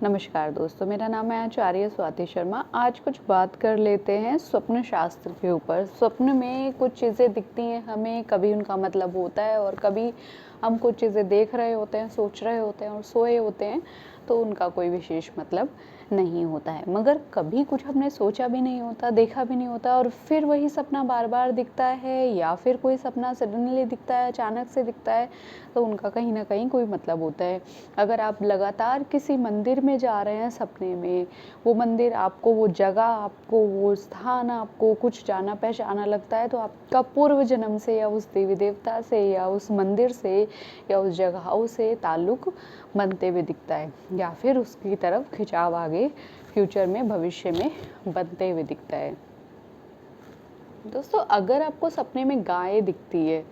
नमस्कार दोस्तों, मेरा नाम है आचार्य स्वाति शर्मा। आज कुछ बात कर लेते हैं स्वप्न शास्त्र के ऊपर। स्वप्न में कुछ चीज़ें दिखती हैं हमें, कभी उनका मतलब होता है और कभी हम कुछ चीज़ें देख रहे होते हैं, सोच रहे होते हैं और सोए होते हैं तो उनका कोई विशेष मतलब नहीं होता है। मगर कभी कुछ हमने सोचा भी नहीं होता, देखा भी नहीं होता और फिर वही सपना बार बार दिखता है या फिर कोई सपना सडनली दिखता है, अचानक से दिखता है, तो उनका कहीं ना कहीं कोई मतलब होता है। अगर आप लगातार किसी मंदिर में जा रहे हैं सपने में, वो मंदिर आपको, वो जगह आपको, वो स्थान आपको कुछ जाना पहचाना लगता है, तो आपका पूर्व जन्म से या उस देवी देवता से या उस मंदिर से या उस जगहों से ताल्लुक बनते हुए दिखता है या फिर उसकी तरफ खिंचाव आगे फ्यूचर में, भविष्य में बनते हुए दिखता है। दोस्तों, अगर आपको सपने में गाय दिखती है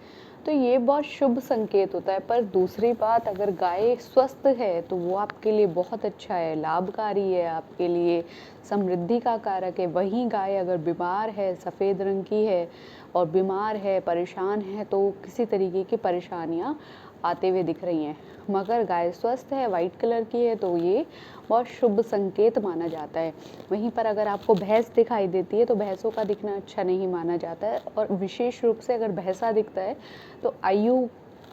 तो ये बहुत शुभ संकेत होता है। पर दूसरी बात, अगर गाय स्वस्थ है तो वो आपके लिए बहुत अच्छा है, लाभकारी है, आपके लिए समृद्धि का कारक है। वहीं गाय अगर बीमार है, सफ़ेद रंग की है और बीमार है, परेशान है, तो किसी तरीके की परेशानियां आते हुए दिख रही हैं। मगर गाय स्वस्थ है, वाइट कलर की है, तो ये बहुत शुभ संकेत माना जाता है। वहीं पर अगर आपको भैंस दिखाई देती है तो भैंसों का दिखना अच्छा नहीं माना जाता है और विशेष रूप से अगर भैंसा दिखता है तो आयु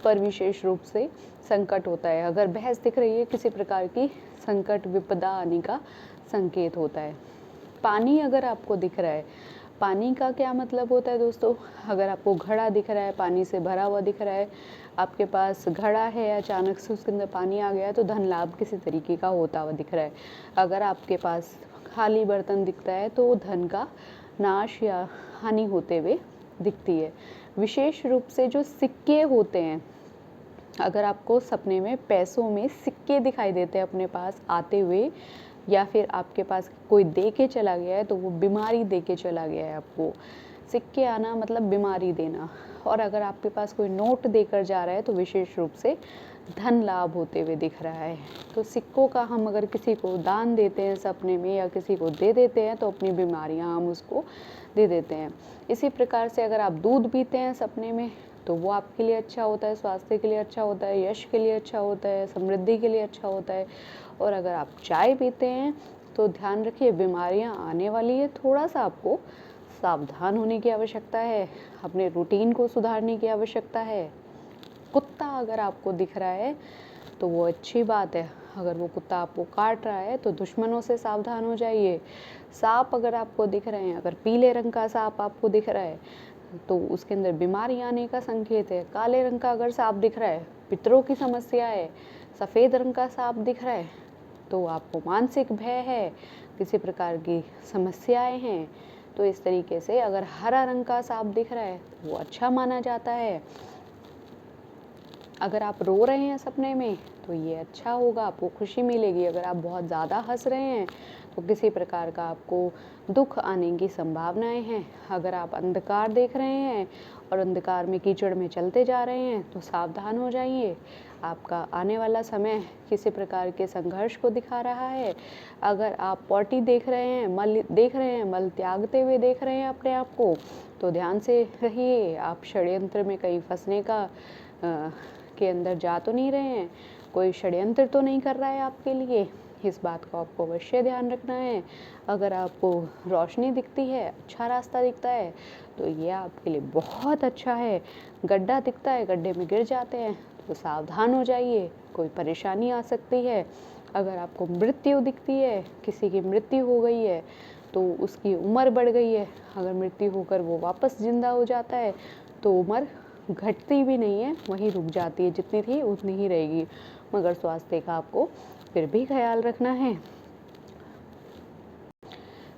पर विशेष रूप से संकट होता है। अगर भैंस दिख रही है, किसी प्रकार की संकट, विपदा आने का संकेत होता है। पानी अगर आपको दिख रहा है, पानी का क्या मतलब होता है दोस्तों? अगर आपको घड़ा दिख रहा है, पानी से भरा हुआ दिख रहा है, आपके पास घड़ा है, अचानक से उसके अंदर पानी आ गया है, तो धन लाभ किसी तरीके का होता हुआ दिख रहा है। अगर आपके पास खाली बर्तन दिखता है तो धन का नाश या हानि होते हुए दिखती है। विशेष रूप से जो सिक्के होते हैं, अगर आपको सपने में पैसों में सिक्के दिखाई देते हैं अपने पास आते हुए, या फिर आपके पास कोई दे के चला गया है तो वो बीमारी दे के चला गया है आपको। सिक्के आना मतलब बीमारी देना। और अगर आपके पास कोई नोट देकर जा रहा है तो विशेष रूप से धन लाभ होते हुए दिख रहा है। तो सिक्कों का हम अगर किसी को दान देते हैं सपने में या किसी को दे देते हैं तो अपनी बीमारियां हम उसको दे देते हैं। इसी प्रकार से अगर आप दूध पीते हैं सपने में तो वो आपके लिए अच्छा होता है, स्वास्थ्य के लिए अच्छा होता है, यश के लिए अच्छा होता है, समृद्धि के लिए अच्छा होता है। और अगर आप चाय पीते हैं तो ध्यान रखिए, बीमारियां आने वाली है, थोड़ा सा आपको सावधान होने की आवश्यकता है, अपने रूटीन को सुधारने की आवश्यकता है। कुत्ता अगर आपको दिख रहा है तो वो अच्छी बात है। अगर वो कुत्ता आपको काट रहा है तो दुश्मनों से सावधान हो जाइए। सांप अगर आपको दिख रहे हैं, अगर पीले रंग का सांप आपको दिख रहा है तो उसके अंदर बीमारी आने का संकेत है। काले रंग का अगर सांप दिख रहा है, पितरों की समस्या है। सफ़ेद रंग का सांप दिख रहा है तो आपको मानसिक भय है, किसी प्रकार की समस्याएं हैं। तो इस तरीके से अगर हरा रंग का सांप दिख रहा है तो वो अच्छा माना जाता है। अगर आप रो रहे हैं सपने में तो ये अच्छा होगा, आपको खुशी मिलेगी। अगर आप बहुत ज़्यादा हंस रहे हैं तो किसी प्रकार का आपको दुख आने की संभावनाएं हैं। अगर आप अंधकार देख रहे हैं और अंधकार में कीचड़ में चलते जा रहे हैं तो सावधान हो जाइए, आपका आने वाला समय किसी प्रकार के संघर्ष को दिखा रहा है। अगर आप पॉटी देख रहे हैं, मल देख रहे हैं, मल त्यागते हुए देख रहे हैं अपने आप को, तो ध्यान से रहिए, आप षड्यंत्र में कहीं फंसने का के अंदर जा तो नहीं रहे हैं, कोई षड्यंत्र तो नहीं कर रहा है आपके लिए। इस बात को आपको अवश्य ध्यान रखना है। अगर आपको रोशनी दिखती है, अच्छा रास्ता दिखता है, तो ये आपके लिए बहुत अच्छा है। गड्ढा दिखता है, गड्ढे में गिर जाते हैं तो सावधान हो जाइए, कोई परेशानी आ सकती है। अगर आपको मृत्यु दिखती है, किसी की मृत्यु हो गई है तो उसकी उम्र बढ़ गई है। अगर मृत्यु होकर वो वापस जिंदा हो जाता है तो उम्र घटती भी नहीं है, वहीं रुक जाती है, जितनी थी उतनी ही रहेगी। मगर स्वास्थ्य का आपको फिर भी ख्याल रखना है।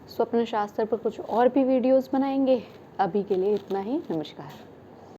स्वप्न शास्त्र पर कुछ और भी वीडियोस बनाएंगे। अभी के लिए इतना ही। नमस्कार।